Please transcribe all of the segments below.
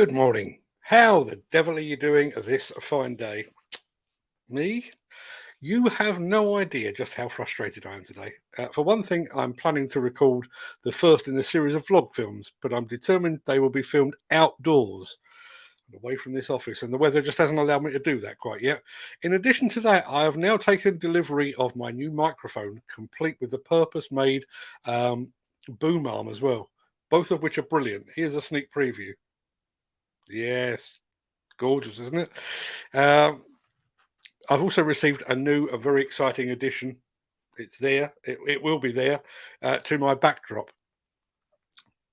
Good morning. How the devil are you doing this fine day? Me? You have no idea just how frustrated I am today. For one thing, I'm planning to record the first in a series of vlog films, but I'm determined they will be filmed outdoors, away from this office, and the weather just hasn't allowed me to do that quite yet. In addition to that, I have now taken delivery of my new microphone, complete with the purpose-made boom arm as well, both of which are brilliant. Here's a sneak preview. Yes, gorgeous, isn't it? I've also received a very exciting addition. It's there. It will be there to my backdrop.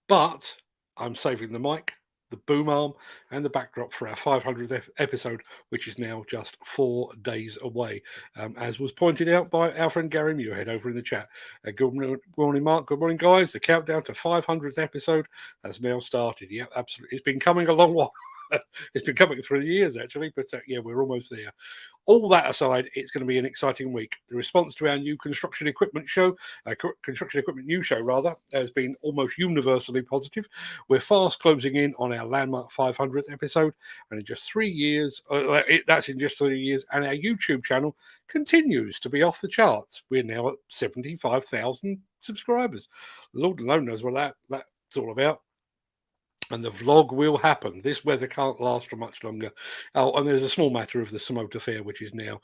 But I'm saving the mic, the boom arm, and the backdrop for our 500th episode, which is now just 4 days away, as was pointed out by our friend Gary Muirhead over in the chat. Good morning, Mark. Good morning, guys. The countdown to 500th episode has now started. Yeah, absolutely. It's been coming a long while. It's been coming 3 years, actually, but yeah, we're almost there. All that aside, it's going to be an exciting week. The response to our new construction equipment news show, has been almost universally positive. We're fast closing in on our landmark 500th episode, and in just 3 years, that's in just 3 years, and our YouTube channel continues to be off the charts. We're now at 75,000 subscribers. Lord alone knows what that's all about. And the vlog will happen. This weather can't last for much longer. Oh, and there's a small matter of the Samota Fair, which is now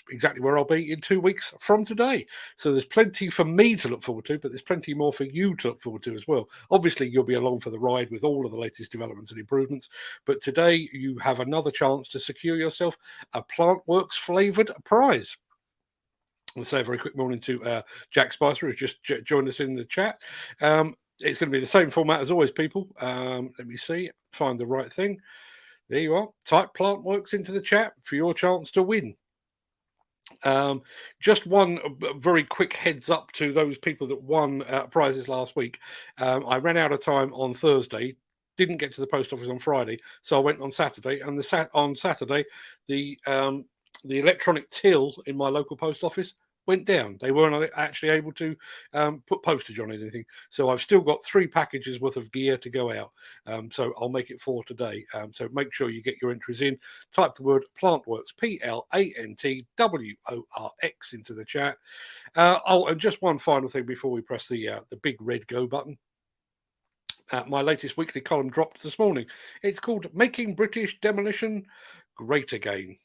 exactly where I'll be in 2 weeks from today. So there's plenty for me to look forward to, but there's plenty more for you to look forward to as well. Obviously, you'll be along for the ride with all of the latest developments and improvements. But today, you have another chance to secure yourself a Plantworx flavoured prize. I'll say a very quick morning to Jack Spicer, who's just joined us in the chat. It's going to be the same format as always, people. Let me see, find the right thing. There you are. Type Plantworx into the chat for your chance to win. Just one very quick heads up to those people that won prizes last week. I ran out of time on Thursday, didn't get to the post office on Friday, so I went on Saturday. And on Saturday, the electronic till in my local post office went down. They weren't actually able to put postage on anything. So I've still got 3 packages worth of gear to go out. So I'll make it 4 today. So make sure you get your entries in. Type the word Plantworx, Plantworx, into the chat. And just one final thing before we press the big red go button. My latest weekly column dropped this morning. It's called Making British Demolition Great Again.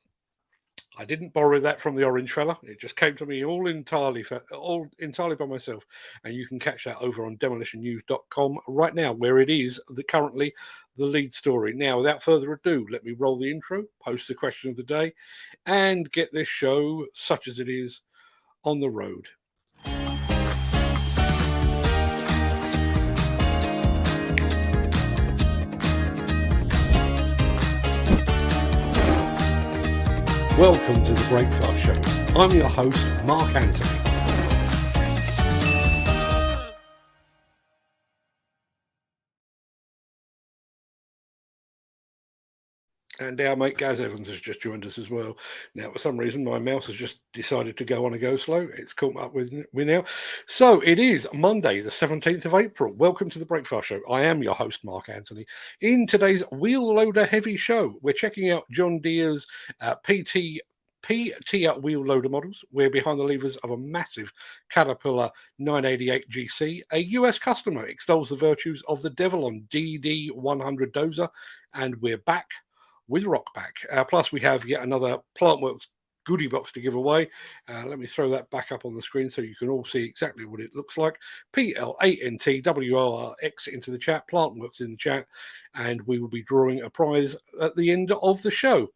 I didn't borrow that from the orange fella. It just came to me all entirely by myself. And you can catch that over on demolitionnews.com right now, where it is currently the lead story. Now, without further ado, let me roll the intro, post the question of the day, and get this show, such as it is, on the road. Welcome to the Breakfast Show. I'm your host, Mark Anthony. And our mate Gaz Evans has just joined us as well. Now, for some reason, my mouse has just decided to go on a go slow. It's caught up with me now. So it is Monday, the 17th of April. Welcome to the Breakfast Show. I am your host, Mark Anthony. In today's Wheel Loader Heavy Show, we're checking out John Deere's PT wheel loader models. We're behind the levers of a massive Caterpillar 988 GC. A US customer extols the virtues of the Develon DD100 dozer, and we're back with Rokbak. Plus, we have yet another Plantworx goodie box to give away. Let me throw that back up on the screen so you can all see exactly what it looks like. Plantworx into the chat, Plantworx in the chat, and we will be drawing a prize at the end of the show.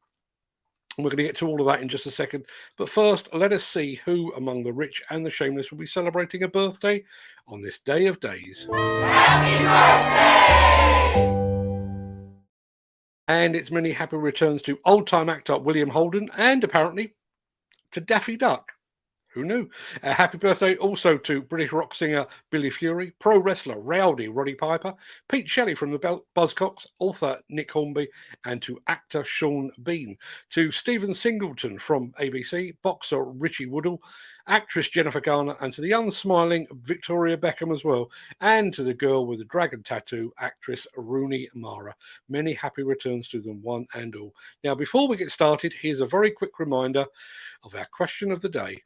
We're going to get to all of that in just a second. But first, let us see who among the rich and the shameless will be celebrating a birthday on this day of days. Happy birthday! And it's many happy returns to old-time actor William Holden and apparently to Daffy Duck. Who knew? Happy birthday also to British rock singer Billy Fury, pro wrestler Rowdy Roddy Piper, Pete Shelley from the Buzzcocks, author Nick Hornby, and to actor Sean Bean, to Stephen Singleton from ABC, boxer Richie Woodall, actress Jennifer Garner, and to the unsmiling Victoria Beckham as well, and to the girl with the dragon tattoo, actress Rooney Mara. Many happy returns to them, one and all. Now, before we get started, here's a very quick reminder of our question of the day.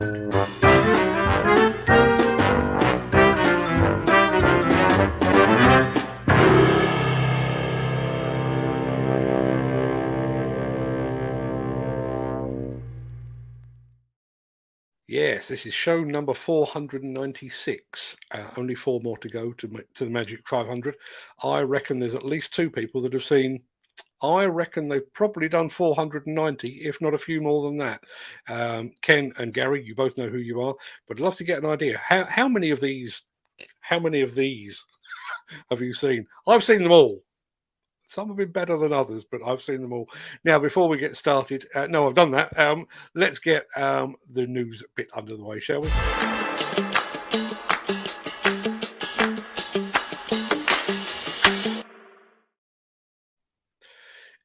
Yes, this is show number 496. Only 4 more to go to the magic 500. I reckon there's at least 2 people that have seen. I reckon they've probably done 490, if not a few more than that. Ken and Gary, you both know who you are, but I'd love to get an idea. How many of these have you seen? I've seen them all. Some have been better than others, but I've seen them all. Now, before we get started, no, I've done that. Let's get the news bit under the way, shall we?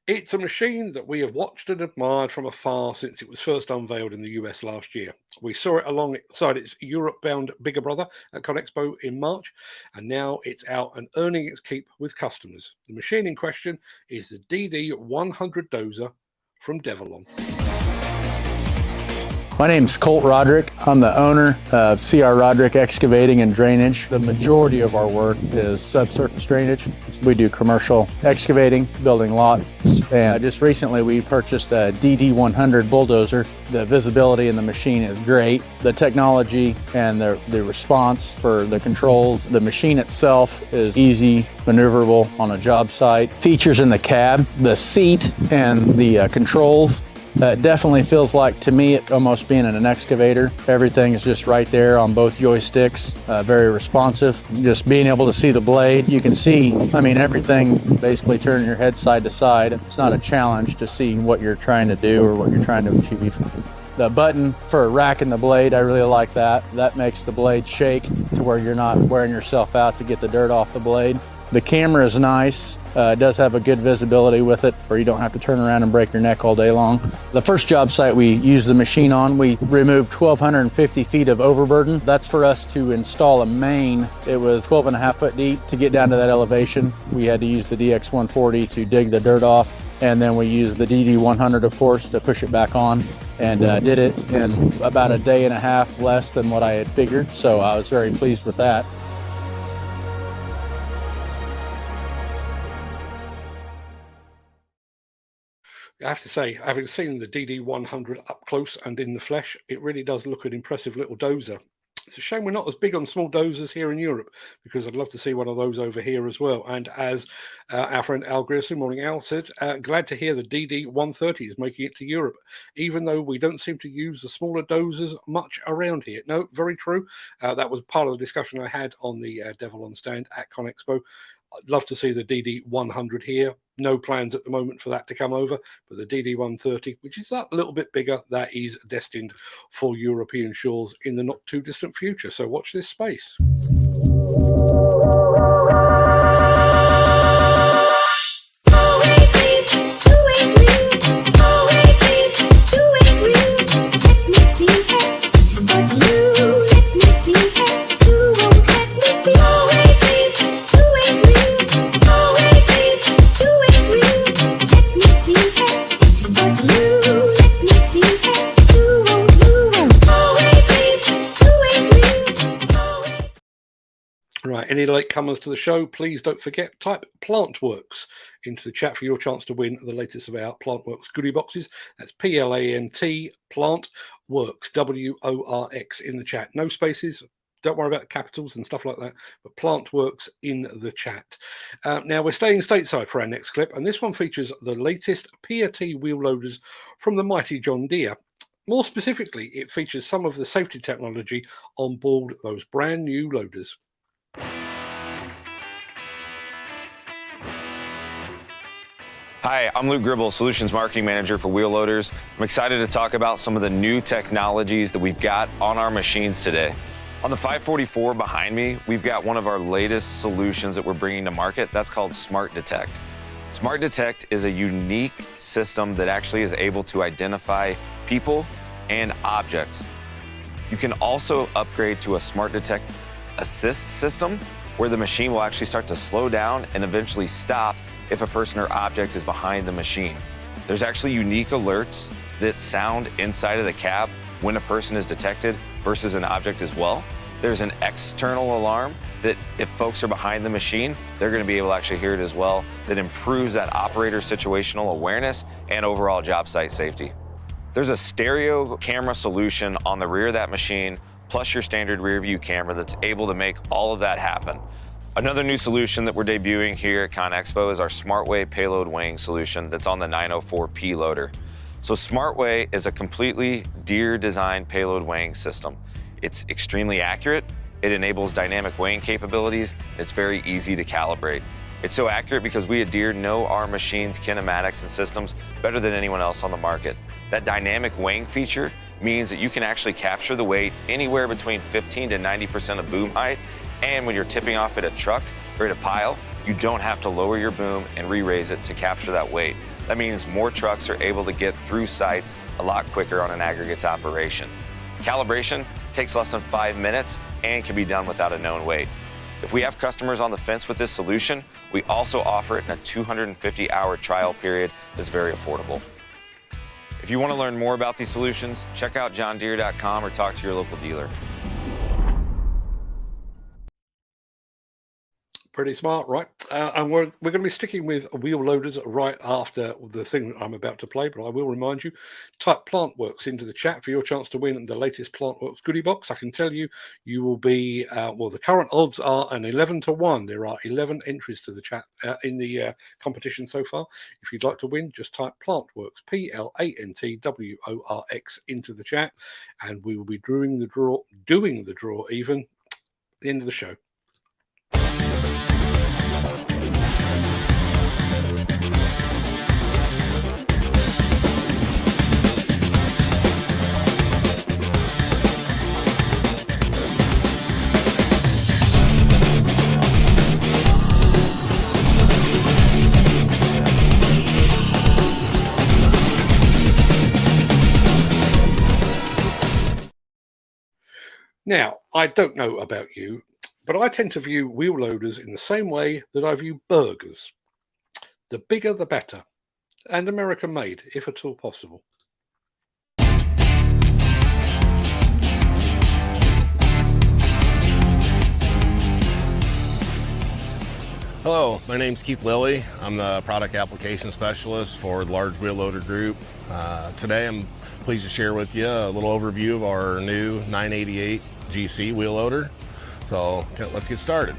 It's a machine that we have watched and admired from afar since it was first unveiled in the US last year. We saw it alongside its Europe-bound bigger brother at ConExpo in March, and now it's out and earning its keep with customers. The machine in question is the DD100 dozer from Develon. My name's Colt Roderick. I'm the owner of CR Roderick Excavating and Drainage. The majority of our work is subsurface drainage. We do commercial excavating, building lots, and just recently we purchased a DD100 bulldozer. The visibility in the machine is great. The technology and the response for the controls, the machine itself is easy, maneuverable on a job site. Features in the cab, the seat and the controls. Definitely feels like, to me, it almost being in an excavator. Everything is just right there on both joysticks, very responsive. Just being able to see the blade, you can see, everything, basically turning your head side to side. It's not a challenge to see what you're trying to do or what you're trying to achieve. The button for racking the blade, I really like that. That makes the blade shake to where you're not wearing yourself out to get the dirt off the blade. The camera is nice. It does have a good visibility with it, where you don't have to turn around and break your neck all day long. The first job site we used the machine on, we removed 1,250 feet of overburden. That's for us to install a main. It was 12.5 foot deep. To get down to that elevation, we had to use the DX140 to dig the dirt off. And then we used the DD100, of course, to push it back on, and did it in about a day and a half less than what I had figured. So I was very pleased with that. I have to say, having seen the DD100 up close and in the flesh, it really does look an impressive little dozer. It's a shame we're not as big on small dozers here in Europe, because I'd love to see one of those over here as well. And as our friend Al Grierson, Morning Al, said, glad to hear the DD130 is making it to Europe, even though we don't seem to use the smaller dozers much around here. No, very true. That was part of the discussion I had on the Develon stand at ConExpo. I'd love to see the DD100 here. No plans at the moment for that to come over, but the DD130, which is that little bit bigger, that is destined for European shores in the not too distant future. So watch this space. Right, any latecomers to the show, please don't forget, type Plantworx into the chat for your chance to win the latest of our Plantworx goodie boxes. That's P-L-A-N-T, Plantworx, W-O-R-X in the chat. No spaces, don't worry about capitals and stuff like that, but Plantworx in the chat. Now, we're staying stateside for our next clip, and this one features the latest PRT wheel loaders from the mighty John Deere. More specifically, it features some of the safety technology on board those brand new loaders. Hi, I'm Luke Gribble, Solutions Marketing Manager for Wheel Loaders. I'm excited to talk about some of the new technologies that we've got on our machines today. On the 544 behind me, we've got one of our latest solutions that we're bringing to market. That's called Smart Detect. Smart Detect is a unique system that actually is able to identify people and objects. You can also upgrade to a Smart Detect Assist system where the machine will actually start to slow down and eventually stop if a person or object is behind the machine. There's actually unique alerts that sound inside of the cab when a person is detected versus an object as well. There's an external alarm that if folks are behind the machine, they're gonna be able to actually hear it as well. That improves that operator situational awareness and overall job site safety. There's a stereo camera solution on the rear of that machine, plus your standard rear view camera that's able to make all of that happen. Another new solution that we're debuting here at ConExpo is our SmartWay payload weighing solution that's on the 904P loader. So SmartWay is a completely Deere designed payload weighing system. It's extremely accurate, it enables dynamic weighing capabilities, it's very easy to calibrate. It's so accurate because we at Deere know our machines' kinematics and systems better than anyone else on the market. That dynamic weighing feature means that you can actually capture the weight anywhere between 15 to 90% of boom height. And when you're tipping off at a truck or at a pile, you don't have to lower your boom and re-raise it to capture that weight. That means more trucks are able to get through sites a lot quicker on an aggregates operation. Calibration takes less than 5 minutes and can be done without a known weight. If we have customers on the fence with this solution, we also offer it in a 250-hour trial period that's very affordable. If you want to learn more about these solutions, check out johndeere.com or talk to your local dealer. Pretty smart, right? And we're going to be sticking with wheel loaders right after the thing I'm about to play, but I will remind you, type Plantworx into the chat for your chance to win the latest Plantworx goodie box. I can tell you, you will be, well, the current odds are an 11 to 1. There are 11 entries to the chat in the competition so far. If you'd like to win, just type Plantworx, Plantworx into the chat, and we will be doing the draw even at the end of the show. Now, I don't know about you, but I tend to view wheel loaders in the same way that I view burgers. The bigger, the better, and American made, if at all possible. Hello, my name's Keith Lilly. I'm the product application specialist for the Large Wheel Loader Group. Today I'm pleased to share with you a little overview of our new 988 GC wheel loader. So let's get started.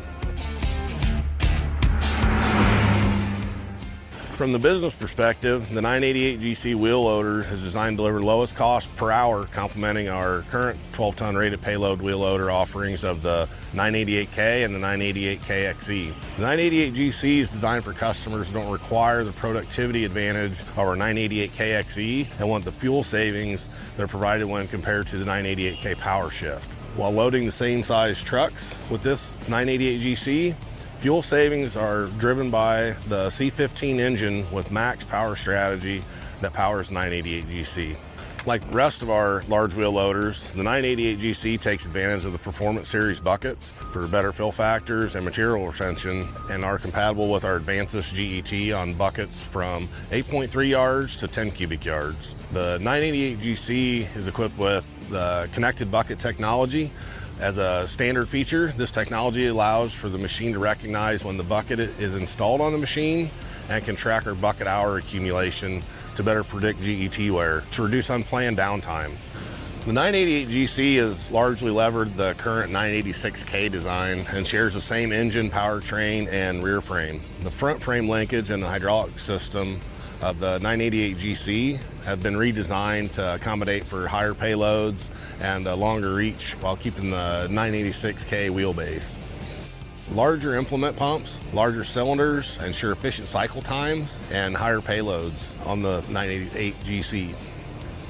From the business perspective, the 988 GC wheel loader is designed to deliver lowest cost per hour, complementing our current 12-ton rated payload wheel loader offerings of the 988K and the 988K XE. The 988 GC is designed for customers who don't require the productivity advantage of our 988K XE and want the fuel savings that are provided when compared to the 988K Power Shift. While loading the same size trucks with this 988 GC, fuel savings are driven by the C15 engine with max power strategy that powers 988 GC. Like the rest of our large wheel loaders, the 988 GC takes advantage of the Performance Series buckets for better fill factors and material retention, and are compatible with our Advances GET on buckets from 8.3 yards to 10 cubic yards. The 988 GC is equipped with the connected bucket technology. As a standard feature, this technology allows for the machine to recognize when the bucket is installed on the machine and can track our bucket hour accumulation to better predict GET wear to reduce unplanned downtime. The 988 GC has largely levered the current 986K design and shares the same engine, powertrain, and rear frame. The front frame linkage and the hydraulic system of the 988 GC have been redesigned to accommodate for higher payloads and a longer reach while keeping the 986K wheelbase. Larger implement pumps, larger cylinders ensure efficient cycle times and higher payloads on the 988 GC.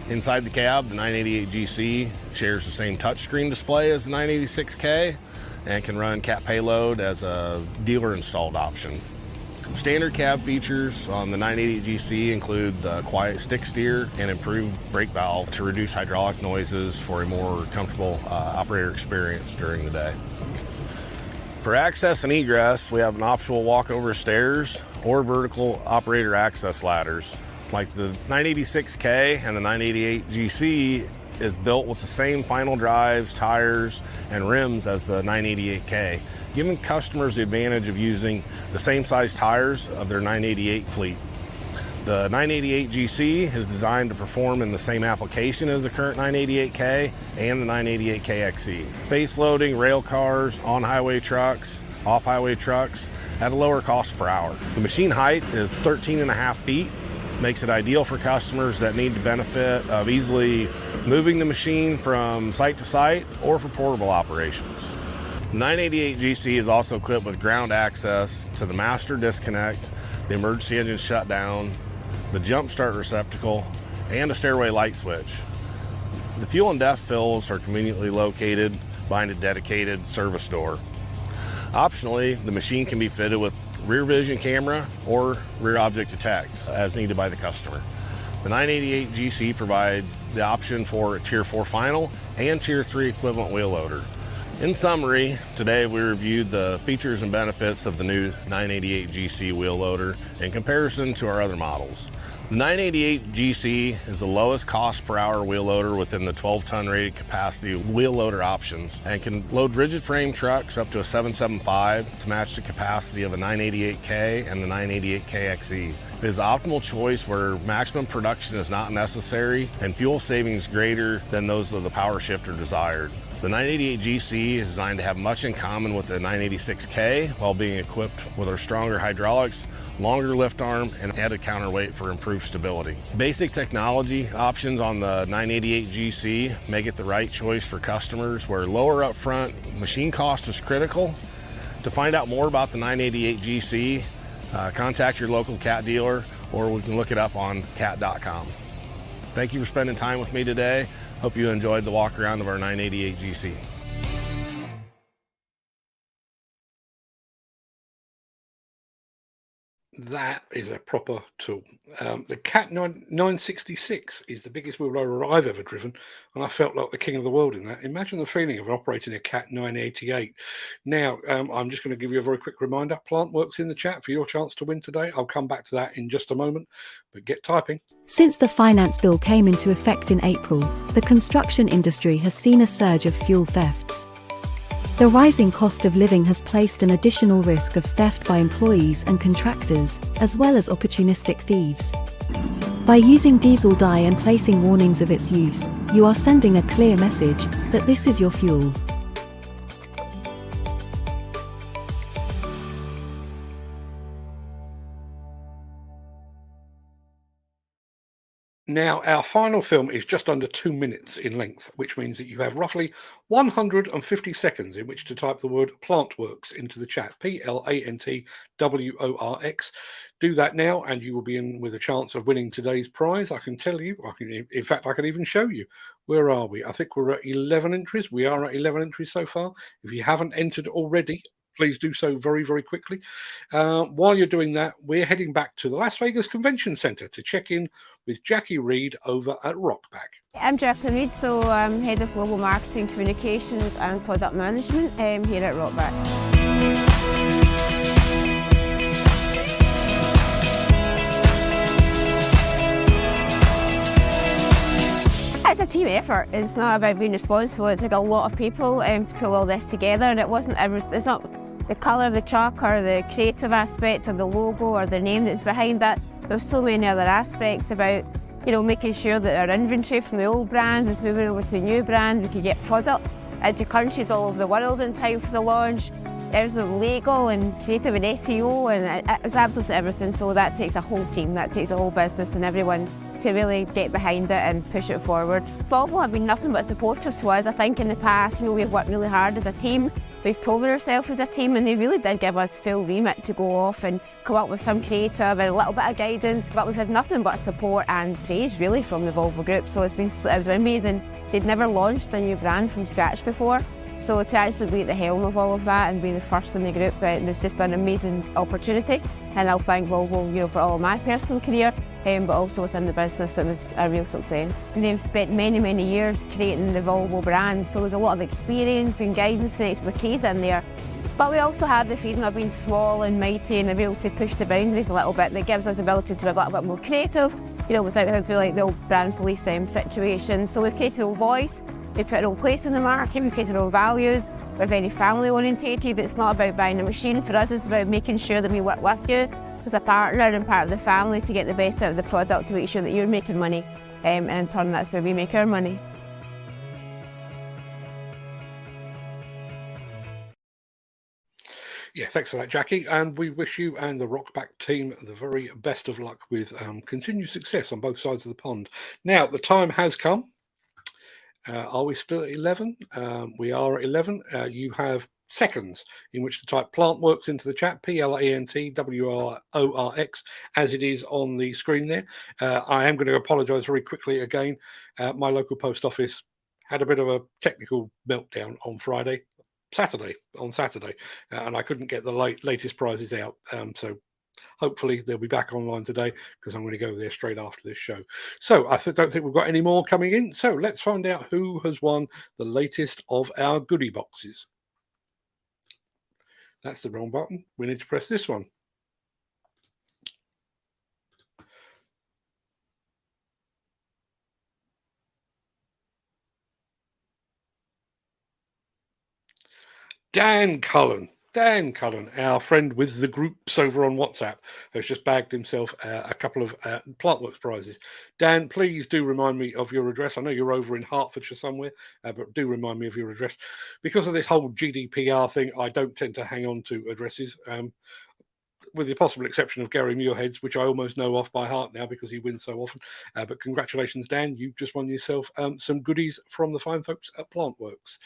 Inside the cab, the 988 GC shares the same touchscreen display as the 986K and can run cat payload as a dealer installed option. Standard cab features on the 988 GC include the quiet stick steer and improved brake valve to reduce hydraulic noises for a more comfortable operator experience during the day. For access and egress, we have an optional walkover stairs or vertical operator access ladders. Like the 986K and the 988 GC is built with the same final drives, tires, and rims as the 988K, giving customers the advantage of using the same size tires of their 988 fleet. The 988 GC is designed to perform in the same application as the current 988K and the 988K XE. Face loading rail cars, on-highway trucks, off-highway trucks at a lower cost per hour. The machine height is 13.5 feet, makes it ideal for customers that need the benefit of easily moving the machine from site to site or for portable operations. The 988 GC is also equipped with ground access to the master disconnect, the emergency engine shutdown, the jump start receptacle, and a stairway light switch. The fuel and DEF fills are conveniently located behind a dedicated service door. Optionally, the machine can be fitted with rear vision camera or rear object detect as needed by the customer. The 988 GC provides the option for a Tier 4 final and Tier 3 equivalent wheel loader. In summary, today we reviewed the features and benefits of the new 988 GC wheel loader in comparison to our other models. The 988 GC is the lowest cost per hour wheel loader within the 12-ton rated capacity wheel loader options and can load rigid frame trucks up to a 775 to match the capacity of a 988K and the 988K XE. It is an optimal choice where maximum production is not necessary and fuel savings greater than those of the power shifter desired. The 988 GC is designed to have much in common with the 986K while being equipped with our stronger hydraulics, longer lift arm, and added counterweight for improved stability. Basic technology options on the 988 GC make it the right choice for customers where lower upfront machine cost is critical. To find out more about the 988 GC, contact your local cat dealer or we can look it up on cat.com. Thank you for spending time with me today. Hope you enjoyed the walk around of our 988 GC. That is a proper tool. The Cat 966 is the biggest wheel loader I've ever driven, and I felt like the king of the world in that. Imagine the feeling of operating a Cat 988. Now, I'm just going to give you a very quick reminder. Plantworx in the chat for your chance to win today. I'll come back to that in just a moment, but get typing. Since the finance bill came into effect in April, the construction industry has seen a surge of fuel thefts. The rising cost of living has placed an additional risk of theft by employees and contractors, as well as opportunistic thieves. By using diesel dye and placing warnings of its use, you are sending a clear message that this is your fuel. Now, our final film is just under 2 minutes in length, which means that you have roughly 150 seconds in which to type the word Plantworx into the chat, Plantworx. Do that now, and you will be in with a chance of winning today's prize. I can tell you, in fact, I can even show you. Where are we? I think we're at 11 entries. We are at 11 entries so far. If you haven't entered already, please do so very, very quickly. While you're doing that, we're heading back to the Las Vegas Convention Center to check in with Jackie Reed over at Rokbak. I'm Jackie Reed, so I'm Head of Global Marketing, Communications and Product Management here at Rokbak. It's a team effort. It's not about being responsible. It took a lot of people to pull all this together, and it's not the colour of the truck or the creative aspect or the logo or the name that's behind that. There's so many other aspects about, making sure that our inventory from the old brand was moving over to the new brand. We could get product into countries all over the world in time for the launch. There's the legal and creative and SEO, and it was absolutely everything. So that takes a whole team, that takes a whole business and everyone to really get behind it and push it forward. Volvo have been nothing but supporters to us. I think in the past, we've worked really hard as a team we've proven ourselves as a team, and they really did give us full remit to go off and come up with some creative and a little bit of guidance, but we've had nothing but support and praise really from the Volvo Group. So it was amazing. They'd never launched a new brand from scratch before, so to actually be at the helm of all of that and be the first in the group, it was just an amazing opportunity. And I'll thank Volvo, for all of my personal career, but also within the business, it was a real success. And they've spent many, many years creating the Volvo brand, so there's a lot of experience and guidance and expertise in there. But we also have the feeling of being small and mighty and able to push the boundaries a little bit. That gives us the ability to be a little bit more creative, without having to do like the old brand police situation. So we've created our own voice, we've put our own place in the market, we've created our own values. We're very family orientated. It's not about buying a machine. For us, it's about making sure that we work with you as a partner and part of the family to get the best out of the product, to make sure that you're making money, and in turn that's where we make our money. Yeah, thanks for that, Jackie. And we wish you and the Rokbak team the very best of luck with continued success on both sides of the pond. Now, the time has come. Are we still at 11? We are at 11. You have seconds in which to type Plantworx into the chat, Plantworx, as it is on the screen there. I am going to apologise very quickly again. My local post office had a bit of a technical meltdown on Saturday, and I couldn't get the latest prizes out. So hopefully they'll be back online today, because I'm going to go there straight after this show. So I don't think we've got any more coming in. So let's find out who has won the latest of our goodie boxes. That's the wrong button. We need to press this one. Dan Cullen, our friend with the groups over on WhatsApp, has just bagged himself a couple of Plantworx prizes. Dan, please do remind me of your address. I know you're over in Hertfordshire somewhere, but do remind me of your address. Because of this whole GDPR thing, I don't tend to hang on to addresses, with the possible exception of Gary Muirhead's, which I almost know off by heart now because he wins so often. But congratulations, Dan. You've just won yourself some goodies from the fine folks at Plantworx.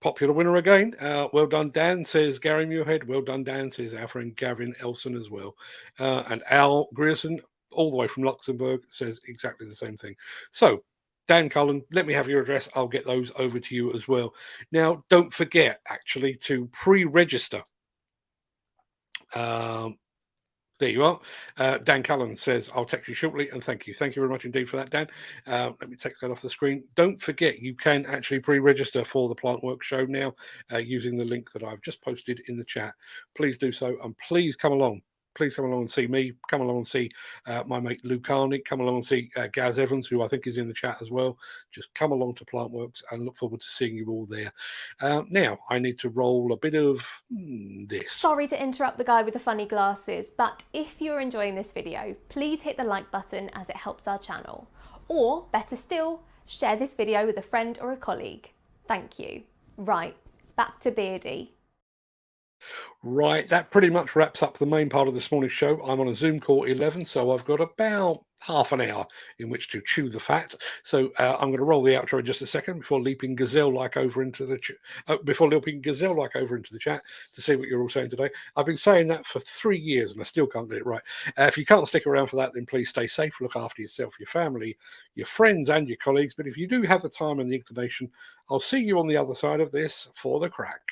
Popular winner again. Well done, Dan, says Gary Muirhead. Well done, Dan, says our friend Gavin Elson as well. And Al Grierson, all the way from Luxembourg, says exactly the same thing. So, Dan Cullen, let me have your address. I'll get those over to you as well. Now, don't forget, actually, to pre-register. There you are. Dan Cullen says, I'll text you shortly, and thank you. Thank you very much indeed for that, Dan. Let me take that off the screen. Don't forget, you can actually pre-register for the Plantworx show now using the link that I've just posted in the chat. Please do so, and please come along. Please come along and see me. Come along and see my mate Lou Carney. Come along and see Gaz Evans, who I think is in the chat as well. Just come along to Plantworx and look forward to seeing you all there. Now, I need to roll a bit of this. Sorry to interrupt the guy with the funny glasses, but if you're enjoying this video, please hit the like button as it helps our channel. Or, better still, share this video with a friend or a colleague. Thank you. Right, back to Beardy. Right, that pretty much wraps up the main part of this morning's show. I'm on a Zoom call 11, so I've got about half an hour in which to chew the fat. So I'm going to roll the outro in just a second before leaping gazelle-like over into the chat to see what you're all saying today. I've been saying that for 3 years and I still can't get it right. If you can't stick around for that, then please stay safe, look after yourself, your family, your friends, and your colleagues. But if you do have the time and the inclination, I'll see you on the other side of this for the crack.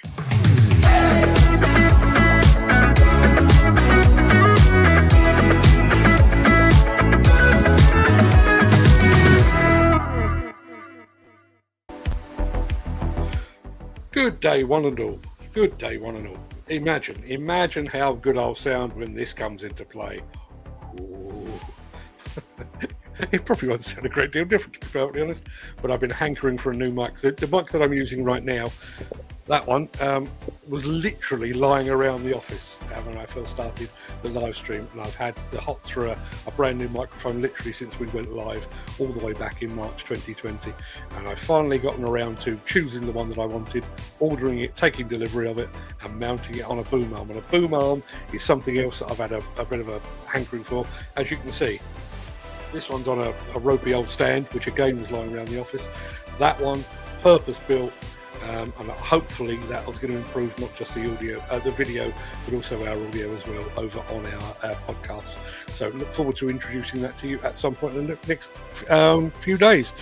Good day, one and all. Good day, one and all. Imagine how good I'll sound when this comes into play. It probably won't sound a great deal different, to be perfectly honest, but I've been hankering for a new mic. The mic that I'm using right now, that one, was literally lying around the office when I first started the live stream, and I've had the hots for a brand new microphone literally since we went live all the way back in March 2020, and I've finally gotten around to choosing the one that I wanted, ordering it, taking delivery of it, and mounting it on a boom arm. And a boom arm is something else that I've had a bit of a hankering for. As you can see, this one's on a ropey old stand, which again was lying around the office. That one purpose built. And hopefully that was going to improve not just the audio, the video, but also our audio as well over on our podcast. So look forward to introducing that to you at some point in the next few days.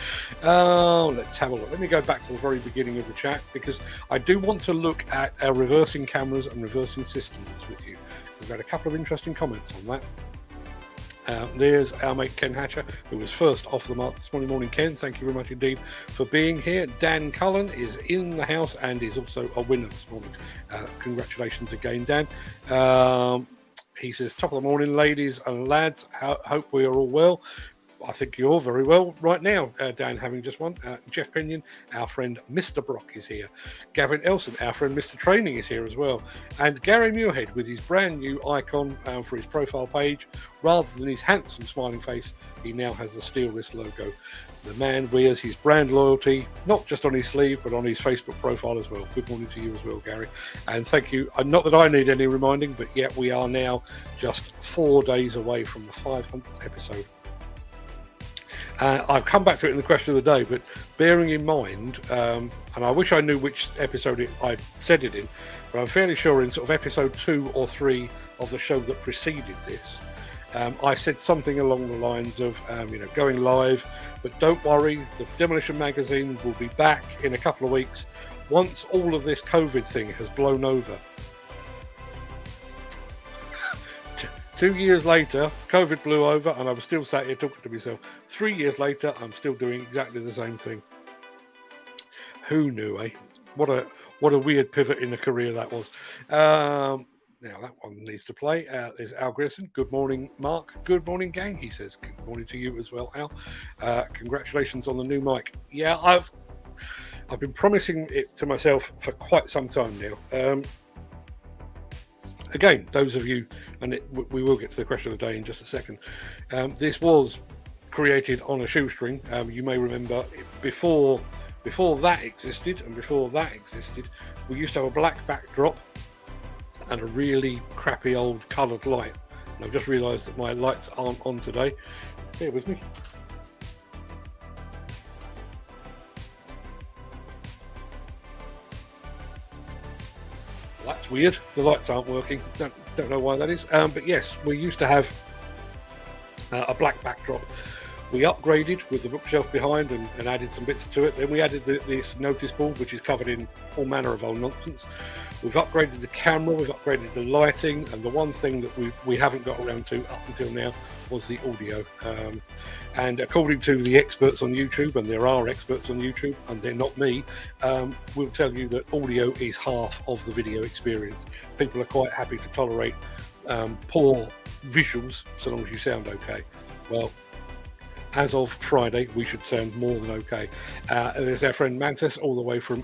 Let's have a look. Let me go back to the very beginning of the chat, because I do want to look at our reversing cameras and reversing systems with you. We've got a couple of interesting comments on that. There's our mate Ken Hatcher, who was first off the mark this morning. Ken, thank you very much indeed for being here. Dan Cullen is in the house and is also a winner this morning. Congratulations again, Dan. He says, top of the morning, ladies and lads. Hope we are all well. I think you're very well right now, Dan, having just won. Jeff Pinion, our friend Mr. Brock, is here. Gavin Elson, our friend Mr. Training, is here as well. And Gary Muirhead, with his brand new icon for his profile page. Rather than his handsome smiling face, he now has the steel wrist logo. The man wears his brand loyalty, not just on his sleeve, but on his Facebook profile as well. Good morning to you as well, Gary. And thank you. Not that I need any reminding, but yet we are now just 4 days away from the 500th episode. I'll come back to it in the question of the day, but bearing in mind, and I wish I knew which episode I said it in, but I'm fairly sure in sort of episode 2 or 3 of the show that preceded this, I said something along the lines of, going live, but don't worry, the Demolition magazine will be back in a couple of weeks once all of this COVID thing has blown over. 2 years later, COVID blew over, and I was still sat here talking to myself. 3 years later, I'm still doing exactly the same thing. Who knew, eh? What a weird pivot in the career that was. Now that one needs to play. There's Al Grierson. Good morning, Mark. Good morning, gang. He says good morning to you as well, Al. Congratulations on the new mic. Yeah, I've been promising it to myself for quite some time now. Again, those of you, and we will get to the question of the day in just a second. This was created on a shoestring. You may remember before that existed, we used to have a black backdrop and a really crappy old coloured light. And I've just realised that my lights aren't on today. Bear with me. That's weird. The lights aren't working. Don't know why that is. But yes, we used to have a black backdrop. We upgraded with the bookshelf behind and added some bits to it. Then we added this notice board, which is covered in all manner of old nonsense. We've upgraded the camera, we've upgraded the lighting, and the one thing that we haven't got around to up until now was the audio. And according to the experts on YouTube, and there are experts on YouTube, and they're not me, will tell you that audio is half of the video experience. People are quite happy to tolerate poor visuals so long as you sound okay. Well, as of Friday, we should sound more than okay. There's our friend Mantis, all the way from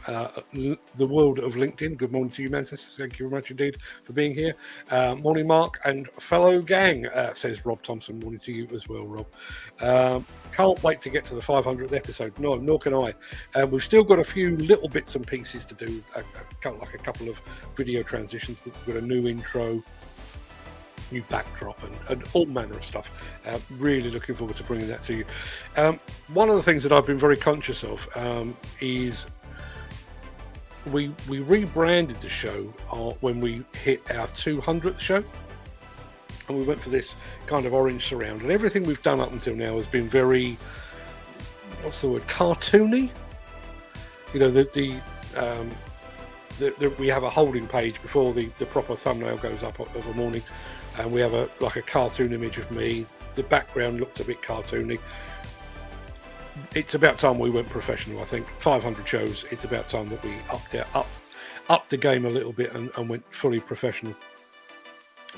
the world of LinkedIn. Good morning to you, Mantis. Thank you very much indeed for being here. Morning, Mark, and fellow gang, says Rob Thompson. Morning to you as well, Rob. Can't wait to get to the 500th episode. No, nor can I. We've still got a few little bits and pieces to do, like a couple of video transitions. We've got a new intro, new backdrop, and all manner of stuff. Really looking forward to bringing that to you. One of the things that I've been very conscious of is we rebranded the show when we hit our 200th show, and we went for this kind of orange surround, and everything we've done up until now has been very, what's the word, cartoony. You know, we have a holding page before the proper thumbnail goes up of a morning, and we have a cartoon image of me. The background looks a bit cartoony. It's about time we went professional, I think. 500 shows, it's about time that we upped the game a little bit and went fully professional.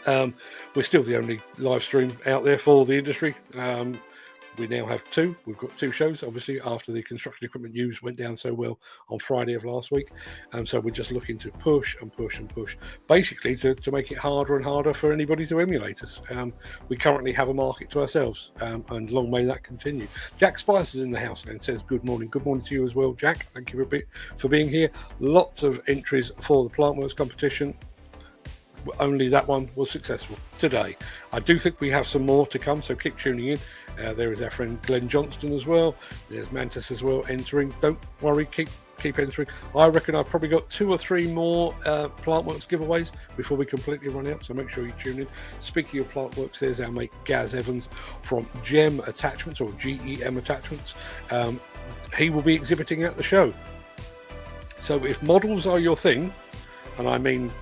We're still the only live stream out there for the industry. We now have two. We've got two shows, obviously, after the construction equipment news went down so well on Friday of last week. So we're just looking to push and push and push, basically to make it harder and harder for anybody to emulate us. We currently have a market to ourselves, and long may that continue. Jack Spice is in the house and says good morning. Good morning to you as well, Jack. Thank you for being here. Lots of entries for the Plantworx competition. Only that one was successful today. I do think we have some more to come, so keep tuning in. There is our friend Glenn Johnston as well. There's Mantis as well entering. Don't worry, keep keep entering. I reckon I've probably got 2 or 3 more Plantworx giveaways before we completely run out, so make sure you tune in. Speaking of Plantworx, there's our mate Gaz Evans from GEM Attachments, or GEM Attachments. He will be exhibiting at the show. So if models are your thing, and I mean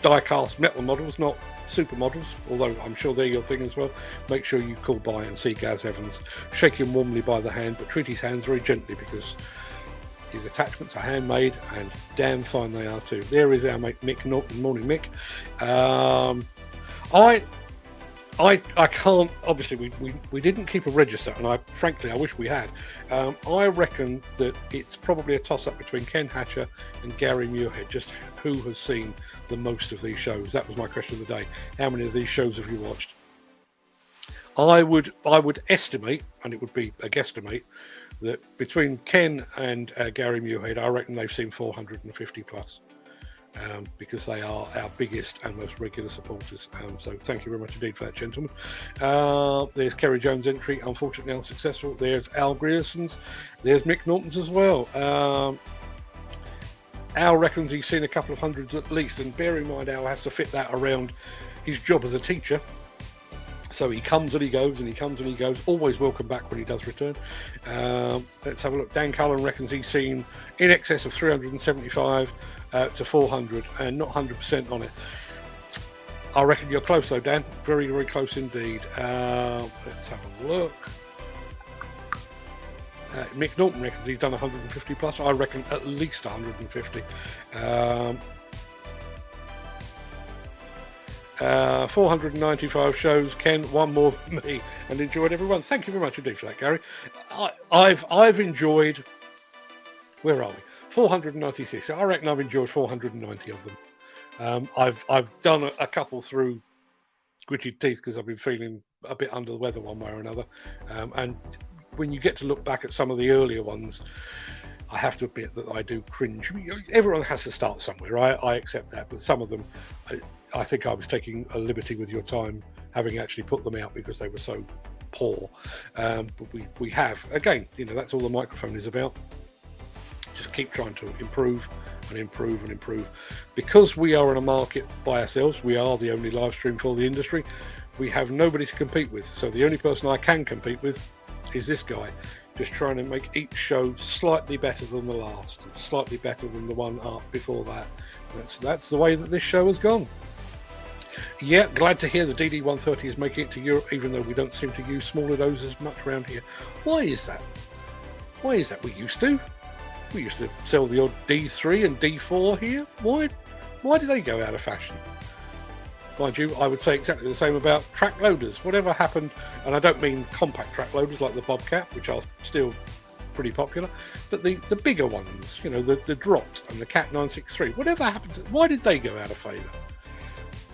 die-cast metal models, not super models, although I'm sure they're your thing as well, make sure you call by and see Gaz Evans. Shake him warmly by the hand, but treat his hands very gently, because his attachments are handmade, and damn fine they are too. There is our mate Mick Norton. Morning, Mick. I can't, obviously we didn't keep a register, and frankly I wish we had. I reckon that it's probably a toss-up between Ken Hatcher and Gary Muirhead, just who has seen the most of these shows. That was my question of the day. How many of these shows have you watched? I would estimate, and it would be a guesstimate, that between Ken and Gary Muirhead, I reckon they've seen 450 plus. Because they are our biggest and most regular supporters. So thank you very much indeed for that, gentlemen. There's Kerry Jones' entry, unfortunately unsuccessful. There's Al Grierson's. There's Mick Norton's as well. Al reckons he's seen a couple of hundreds at least, and bear in mind Al has to fit that around his job as a teacher. So he comes and he goes, and he comes and he goes. Always welcome back when he does return. Let's have a look. Dan Cullen reckons he's seen in excess of 375 to 400, and not 100% on it. I reckon you're close though, Dan. Very, very close indeed. Let's have a look. Mick Norton reckons he's done 150 plus. I reckon at least 150. 495 shows. Ken, one more than me, and enjoyed everyone. Thank you very much indeed for that, Gary. I've enjoyed. Where are we? 496. I reckon I've enjoyed 490 of them. I've done a couple through gritted teeth because I've been feeling a bit under the weather one way or another. And when you get to look back at some of the earlier ones, I have to admit that I do cringe. Everyone has to start somewhere. I accept that, but some of them, I think I was taking a liberty with your time having actually put them out because they were so poor. But we have, again, that's all the microphone is about. Just keep trying to improve and improve and improve. Because we are in a market by ourselves, we are the only live stream for the industry, we have nobody to compete with. So the only person I can compete with is this guy, just trying to make each show slightly better than the last, and slightly better than the one up before that. That's the way that this show has gone. Yeah, glad to hear the DD100 is making it to Europe, even though we don't seem to use smaller dozers much around here. Why is that? Why is that? We used to sell the odd D3 and D4 here. Why did they go out of fashion? Mind you, I would say exactly the same about track loaders. Whatever happened, and I don't mean compact track loaders like the Bobcat, which are still pretty popular, but the bigger ones, the Drott and the Cat 963. Whatever happened to, why did they go out of favour?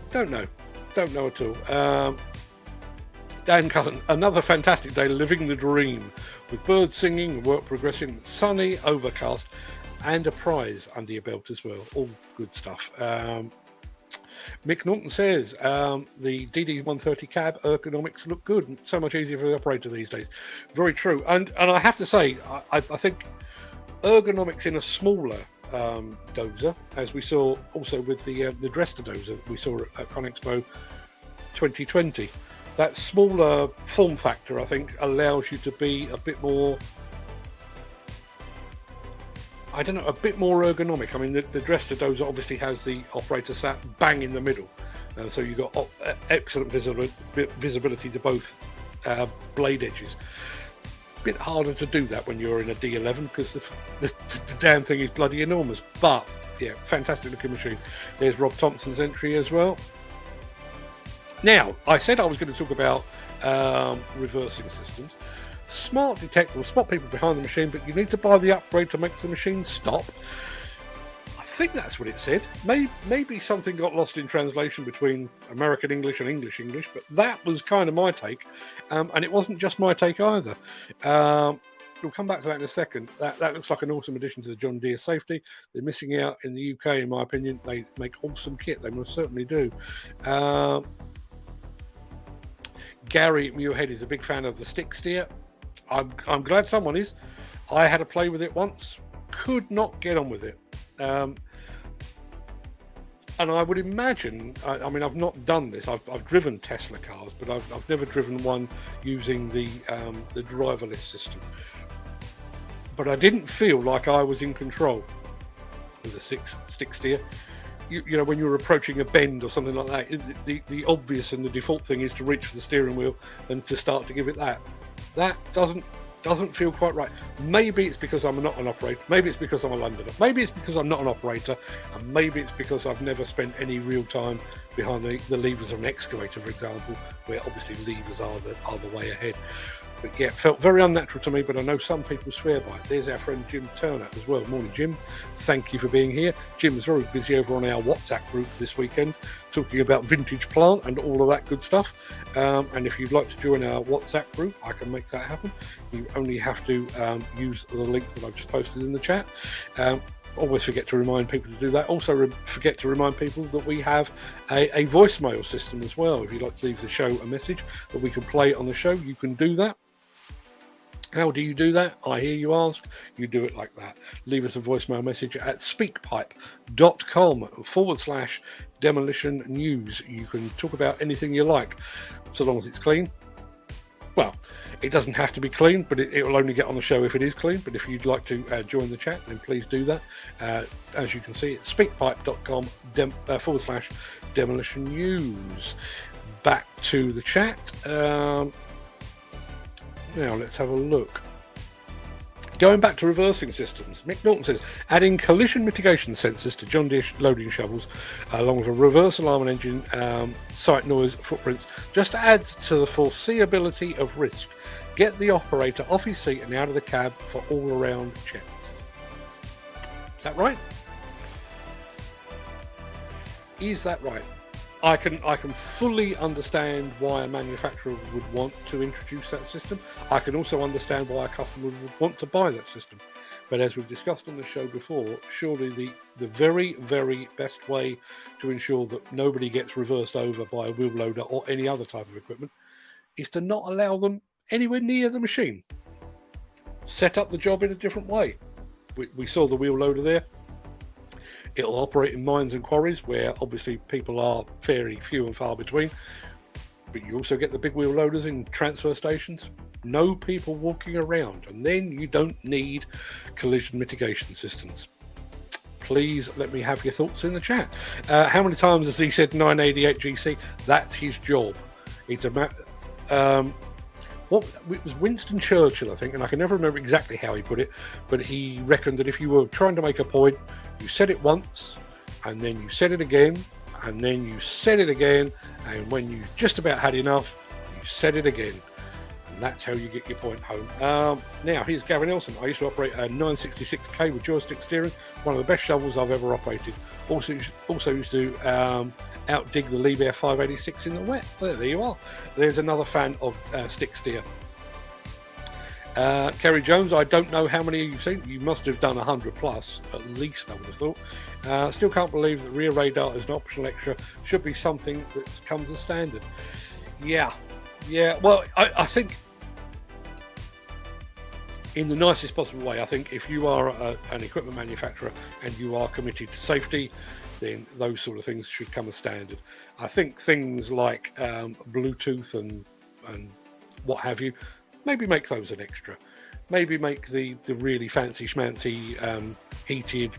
Don't know at all. Dan Cullen, another fantastic day living the dream, with birds singing and work progressing, sunny, overcast, and a prize under your belt as well. All good stuff. Mick Norton says the DD130 cab ergonomics look good and so much easier for the operator these days. Very true. And I have to say, I think ergonomics in a smaller dozer, as we saw also with the Dresser dozer that we saw at ConExpo 2020. That smaller form factor, I think, allows you to be a bit more, a bit more ergonomic. I mean, the Dresser dozer obviously has the operator sat bang in the middle. So you've got excellent visibility to both blade edges. Bit harder to do that when you're in a D11 because the damn thing is bloody enormous. But, yeah, fantastic looking machine. There's Rob Thompson's entry as well. Now, I said I was going to talk about reversing systems. Smart Detect will spot people behind the machine, but you need to buy the upgrade to make the machine stop. I think that's what it said. Maybe something got lost in translation between American English and English, but that was kind of my take. And it wasn't just my take either. We'll come back to that in a second. That looks like an awesome addition to the John Deere safety. They're missing out in the UK, in my opinion. They make awesome kit. They most certainly do. Gary Muirhead is a big fan of the stick steer. I'm glad someone is. I had a play with it once. could not get on with it. And I would imagine, I mean, I've not done this. I've driven Tesla cars, but I've never driven one using the driverless system. But I didn't feel like I was in control with the stick steer. You know, when you're approaching a bend or something like that, the obvious and the default thing is to reach for the steering wheel and to start to give it that. That doesn't feel quite right. Maybe it's because I'm not an operator. Maybe it's because I'm a Londoner. Maybe it's because I'm not an operator, and maybe it's because I've never spent any real time behind the levers of an excavator, for example, where obviously levers are the way ahead. But yeah, it felt very unnatural to me, but I know some people swear by it. There's our friend Jim Turner as well. Morning, Jim. Thank you for being here. Jim is very busy over on our WhatsApp group this weekend, talking about vintage plant and all of that good stuff. And if you'd like to join our WhatsApp group, I can make that happen. You only have to use the link that I've just posted in the chat. Always forget to remind people to do that. Also forget to remind people that we have a voicemail system as well. If you'd like to leave the show a message that we can play on the show, you can do that. How do you do that? I hear you ask. You do it like that. Leave us a voicemail message at speakpipe.com/demolition news. You can talk about anything you like, so long as it's clean. Well, it doesn't have to be clean, but it will only get on the show if it is clean. But if you'd like to join the chat, then please do that. As you can see, it's speakpipe.com/demolition news. Back to the chat. Now let's have a look. Going back to reversing systems, Mick Norton says, adding collision mitigation sensors to John Deere loading shovels along with a reverse alignment engine, site noise footprints just adds to the foreseeability of risk. Get the operator off his seat and out of the cab for all-around checks. Is that right? Is that right? I can fully understand why a manufacturer would want to introduce that system. I can also understand why a customer would want to buy that system. But as we've discussed on the show before, surely the very, very best way to ensure that nobody gets reversed over by a wheel loader or any other type of equipment is to not allow them anywhere near the machine. Set up the job in a different way. We saw the wheel loader there. It'll operate in mines and quarries where obviously people are very few and far between. But you also get the big wheel loaders in transfer stations. No people walking around. And then you don't need collision mitigation systems. Please let me have your thoughts in the chat. How many times has he said 988 GC? That's his job. It's a it was Winston Churchill, I think, and I can never remember exactly how he put it, but he reckoned that if you were trying to make a point, you said it once, and then you said it again, and then you said it again, and when you just about had enough, you said it again. And that's how you get your point home. Now, here's Gavin Nelson. I used to operate a 966K with joystick steering, one of the best shovels I've ever operated. Also used to outdig the Liebherr 586 in the wet. There you are. There's another fan of stick steer. Kerry Jones, I don't know how many you've seen. You must have done 100 plus, at least, I would have thought. Still can't believe that rear radar is an optional extra. Should be something that comes as standard. Yeah. Well, I think in the nicest possible way, I think if you are an equipment manufacturer and you are committed to safety, then those sort of things should come as standard. I think things like Bluetooth and what have you, maybe make those an extra. Maybe make the really fancy schmancy heated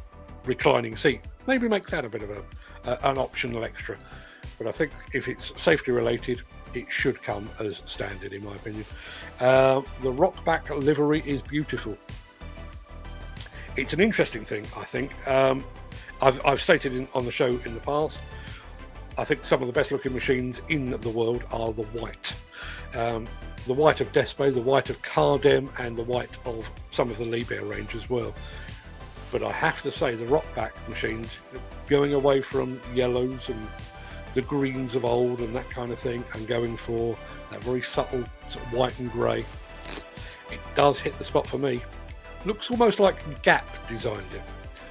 reclining seat, maybe make that a bit of an optional extra. But I think if it's safety related, it should come as standard, in my opinion. The Rokbak livery is beautiful. It's an interesting thing, I think. I've stated on the show in the past, I think some of the best looking machines in the world are the white. The white of Despe, the white of Cardem, and the white of some of the Liebherr range as well. But I have to say the Rokbak machines, going away from yellows and the greens of old and that kind of thing, and going for that very subtle sort of white and grey, it does hit the spot for me. Looks almost like Gap designed it.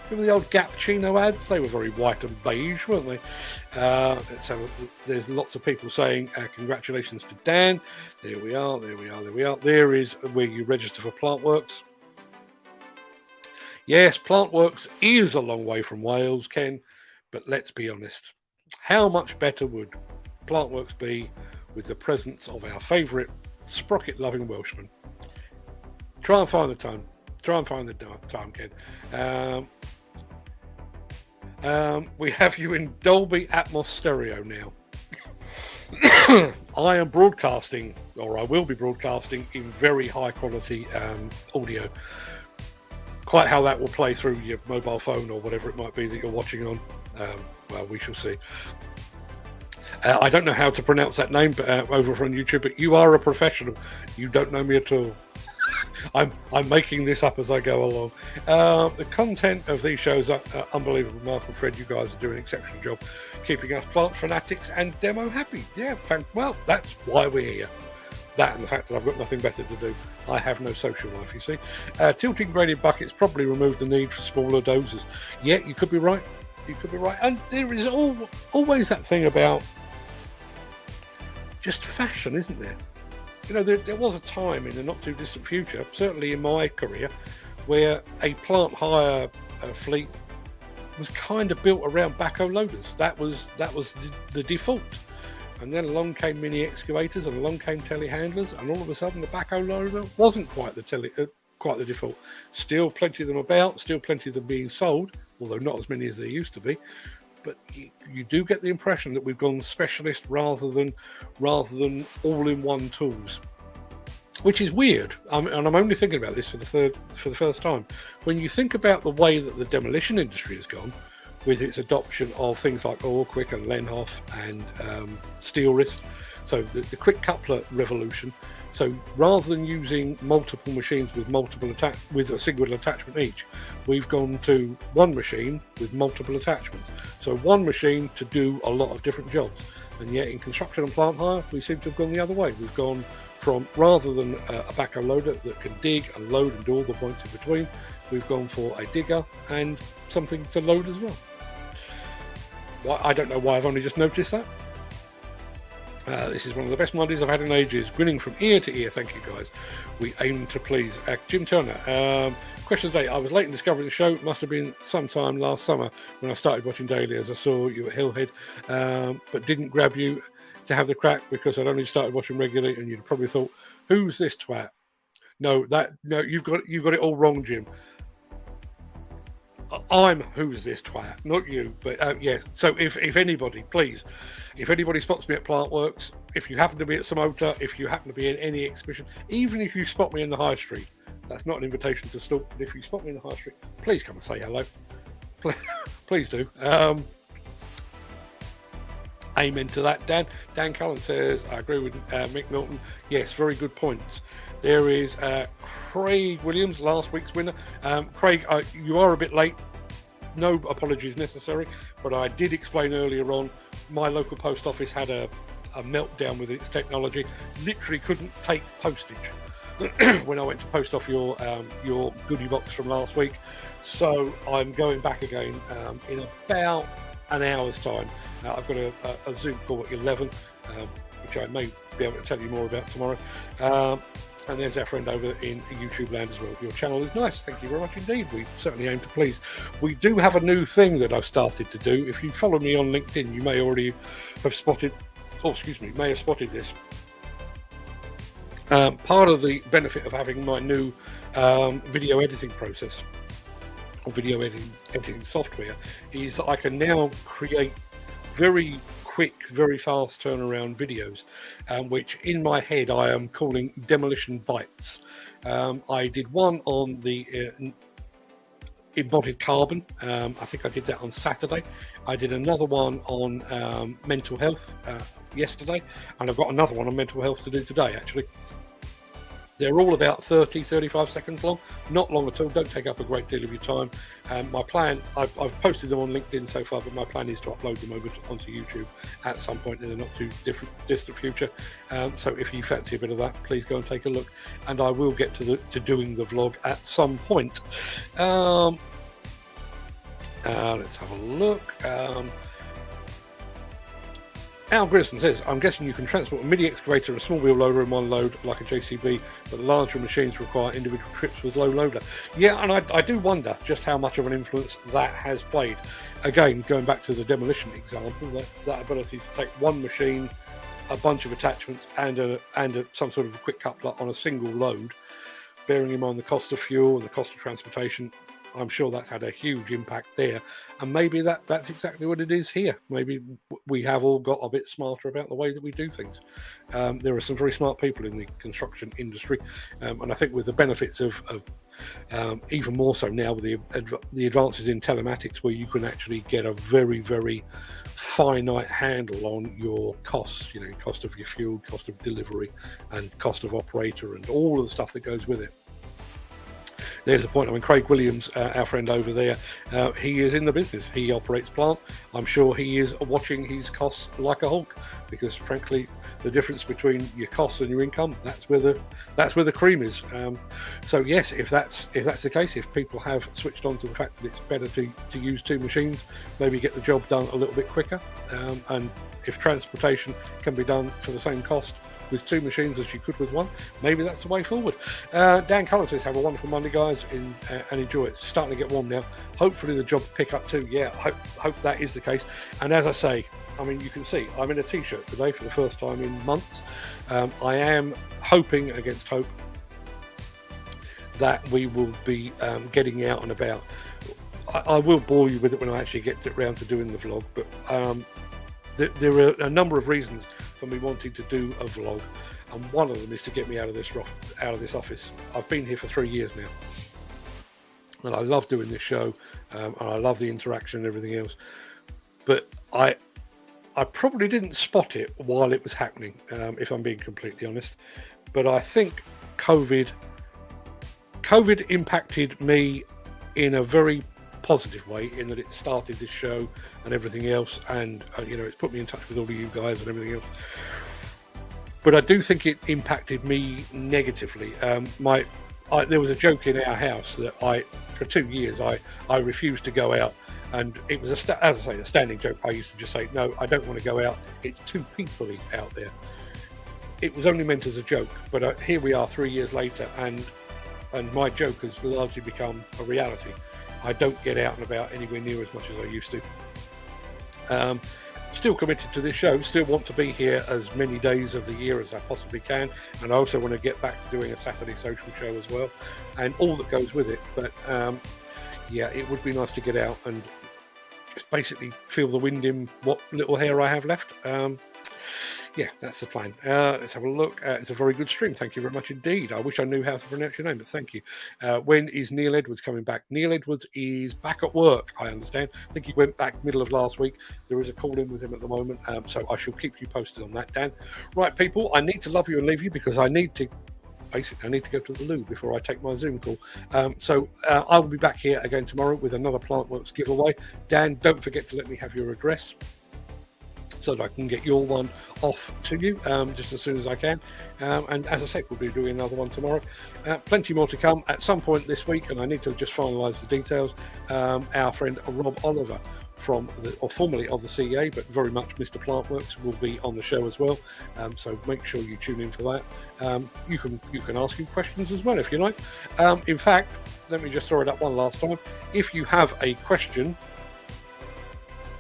Remember the old Gap Chino ads? They were very white and beige, weren't they? So there's lots of people saying congratulations to Dan. There we are. There is where you register for Plantworx. Yes, Plantworx is a long way from Wales, Ken, but let's be honest. How much better would Plantworx be with the presence of our favourite sprocket-loving Welshman? Try and find the time. Try and find the time, Ken. We have you in Dolby Atmos stereo now. I am broadcasting, or I will be broadcasting, in very high quality audio. Quite how that will play through your mobile phone or whatever it might be that you're watching on, well, we shall see. I don't know how to pronounce that name over on YouTube, but you are a professional. You don't know me at all. I'm making this up as I go along. The content of these shows are unbelievable. Mark and Fred, you guys are doing an exceptional job keeping us plant fanatics and demo happy. Yeah, well, that's why we're here. That and the fact that I've got nothing better to do. I have no social life, you see. Tilting graded buckets probably removed the need for smaller dozers. Yeah, you could be right. You could be right. And there is always that thing about just fashion, isn't there? You know, there was a time in the not too distant future, certainly in my career, where a plant hire fleet was kind of built around backhoe loaders. That was the default. And then along came mini excavators, and along came telehandlers, and all of a sudden the backhoe loader wasn't quite the default. Still plenty of them about, still plenty of them being sold, although not as many as there used to be. But you do get the impression that we've gone specialist rather than all-in-one tools, which is weird. And I'm only thinking about this for the first time. When you think about the way that the demolition industry has gone, with its adoption of things like Rokbak and Lenhoff and steel wrist, so the quick coupler revolution. So rather than using multiple machines with a single attachment each, we've gone to one machine with multiple attachments. So one machine to do a lot of different jobs. And yet in construction and plant hire, we seem to have gone the other way. We've gone from, rather than a backhoe loader that can dig and load and do all the points in between, we've gone for a digger and something to load as well. Well, I don't know why I've only just noticed that. This is one of the best Mondays I've had in ages. Grinning from ear to ear. Thank you, guys. We aim to please. Jim Turner. Question today. I was late in discovering the show. It must have been sometime last summer when I started watching daily, as I saw you at Hillhead, but didn't grab you to have the crack because I'd only started watching regularly, and you'd probably thought, "Who's this twat?" No, you've got it all wrong, Jim. I'm who's this twat, not you. But yeah, so if anybody, please, if anybody spots me at Plantworx, if you happen to be at Samota, if you happen to be in any exhibition, even if you spot me in the high street, that's not an invitation to stalk, but if you spot me in the high street, please come and say hello. Please do. Amen to that, Dan. Dan Cullen says, I agree with Mick Milton. Yes, very good points. There is Craig Williams, last week's winner. Craig, you are a bit late. No apologies necessary, but I did explain earlier on, my local post office had a meltdown with its technology. Literally couldn't take postage when I went to post off your goodie box from last week. So I'm going back again in about an hour's time. I've got a Zoom call at 11, which I may be able to tell you more about tomorrow. And there's our friend over in YouTube land as well. Your channel is nice. Thank you very much indeed. We certainly aim to please. We do have a new thing that I've started to do. If you follow me on LinkedIn, you may already have spotted, may have spotted this. Part of the benefit of having my new video editing process, or video editing software, is that I can now create very quick, very fast turnaround videos, which in my head I am calling Demolition Bites. I did one on the embodied carbon. I think I did that on Saturday. I did another one on mental health yesterday, and I've got another one on mental health to do today, actually. They're all about 30-35 seconds long, not long at all, don't take up a great deal of your time. My plan, I've posted them on LinkedIn so far, but my plan is to upload them over onto YouTube at some point in the not too distant future. So if you fancy a bit of that, please go and take a look, and I will get to doing the vlog at some point. Let's have a look. Al Grissom says, I'm guessing you can transport a mini excavator and a small wheel loader in one load like a JCB, but larger machines require individual trips with low loader. Yeah, and I do wonder just how much of an influence that has played. Again, going back to the Demolition example, that ability to take one machine, a bunch of attachments, and some sort of a quick coupler on a single load, bearing in mind the cost of fuel and the cost of transportation. I'm sure that's had a huge impact there, and maybe that's exactly what it is here. Maybe we have all got a bit smarter about the way that we do things. There are some very smart people in the construction industry, and I think with the benefits of even more so now with the advances in telematics, where you can actually get a very, very finite handle on your costs, you know, cost of your fuel, cost of delivery, and cost of operator, and all of the stuff that goes with it. There's a point. I mean, Craig Williams, our friend over there, he is in the business. He operates plant. I'm sure he is watching his costs like a hawk, because frankly, the difference between your costs and your income, that's where the cream is. So yes, if that's the case, if people have switched on to the fact that it's better to use two machines, maybe get the job done a little bit quicker, and if transportation can be done for the same cost with two machines as you could with one, maybe that's the way forward. Dan Cullen says, have a wonderful Monday, guys, and enjoy it. It's starting to get warm now. Hopefully the job will pick up too. Yeah, hope that is the case. And as I say, I mean, you can see I'm in a t-shirt today for the first time in months. I am hoping against hope that we will be getting out and about. I will bore you with it when I actually get around to doing the vlog, but there are a number of reasons for me wanting to do a vlog, and one of them is to get me out of this office. I've been here for 3 years now, and I love doing this show, and I love the interaction and everything else, but I probably didn't spot it while it was happening, if I'm being completely honest. But I think COVID impacted me in a very positive way, in that it started this show and everything else, and you know, it's put me in touch with all of you guys and everything else. But I do think it impacted me negatively. There was a joke in our house that for 2 years I refused to go out, and it was as I say, a standing joke. I used to just say, no, I don't want to go out, it's too peoply out there. It was only meant as a joke, but here we are 3 years later, and my joke has largely become a reality. I don't get out and about anywhere near as much as I used to. Still committed to this show, still want to be here as many days of the year as I possibly can, and I also want to get back to doing a Saturday social show as well, and all that goes with it. But yeah, it would be nice to get out and just basically feel the wind in what little hair I have left. Yeah, that's the plan. Let's have a look. It's a very good stream. Thank you very much indeed. I wish I knew how to pronounce your name, but thank you. When is Neil Edwards coming back? Neil Edwards is back at work, I understand. I think he went back middle of last week. There is a call in with him at the moment, so I shall keep you posted on that, Dan. Right, people, I need to love you and leave you, because I need to go to the loo before I take my Zoom call. So I will be back here again tomorrow with another Plantworx giveaway. Dan, don't forget to let me have your address so that I can get your one off to you just as soon as I can. And as I said, we'll be doing another one tomorrow. Plenty more to come at some point this week, and I need to just finalise the details. Our friend Rob Oliver, formerly of the CEA, but very much Mr. Plantworx, will be on the show as well. So make sure you tune in for that. You can ask him questions as well if you like. In fact, let me just throw it up one last time. If you have a question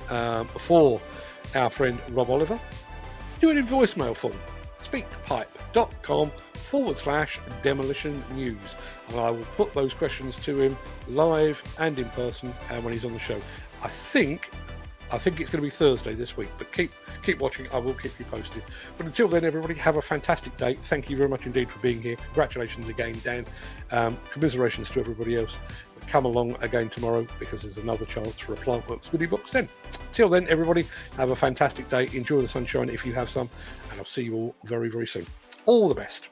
for our friend Rob Oliver, do it in voicemail form. speakpipe.com/demolition news, and I will put those questions to him live and in person when he's on the show. I think it's going to be Thursday this week, but keep watching. I will keep you posted. But until then, everybody, have a fantastic day. Thank you very much indeed for being here. Congratulations again, Dan. Commiserations to everybody else. Come along again tomorrow, because there's another chance for a Plantworx goodie box then. Till then, everybody, have a fantastic day. Enjoy the sunshine if you have some, and I'll see you all very, very soon. All the best.